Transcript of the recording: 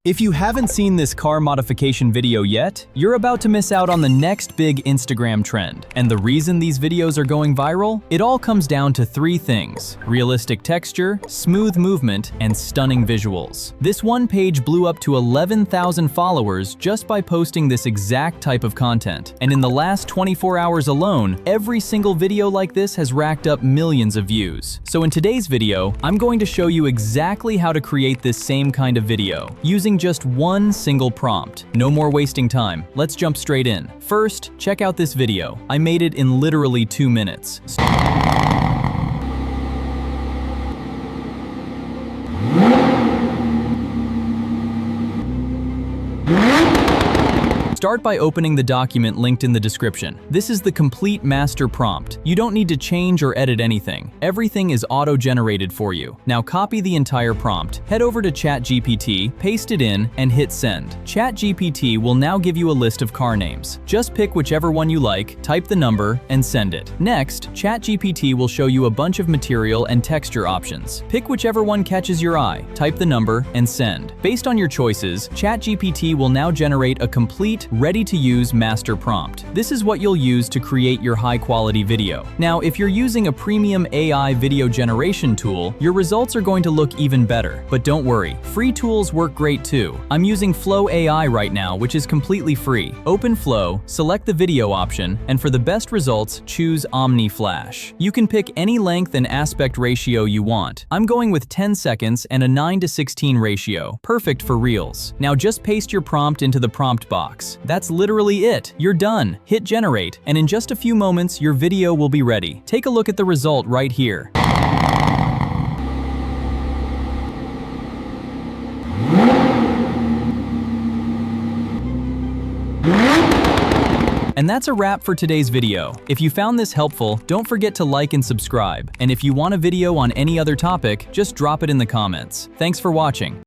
If you haven't seen this car modification video yet, you're about to miss out on the next big Instagram trend. And the reason these videos are going viral? It all comes down to three things: realistic texture, smooth movement, and stunning visuals. This one page blew up to 11,000 followers just by posting this exact type of content. And in the last 24 hours alone, every single video like this has racked up millions of views. So in today's video, I'm going to show you exactly how to create this same kind of video, using just one single prompt. No more wasting time. Let's jump straight in. First, check out this video. I made it in literally 2 minutes. Start by opening the document linked in the description. This is the complete master prompt. You don't need to change or edit anything. Everything is auto-generated for you. Now copy the entire prompt, head over to ChatGPT, paste it in, and hit send. ChatGPT will now give you a list of car names. Just pick whichever one you like, type the number, and send it. Next, ChatGPT will show you a bunch of material and texture options. Pick whichever one catches your eye, type the number, and send. Based on your choices, ChatGPT will now generate a complete, ready-to-use master prompt. This is what you'll use to create your high-quality video. Now, if you're using a premium AI video generation tool, your results are going to look even better. But don't worry, free tools work great too. I'm using Flow AI right now, which is completely free. Open Flow, select the video option, and for the best results, choose Omni Flash. You can pick any length and aspect ratio you want. I'm going with 10 seconds and a 9:16 ratio, perfect for Reels. Now just paste your prompt into the prompt box. That's literally it. You're done. Hit generate, and in just a few moments, your video will be ready. Take a look at the result right here. And that's a wrap for today's video. If you found this helpful, don't forget to like and subscribe. And if you want a video on any other topic, just drop it in the comments. Thanks for watching.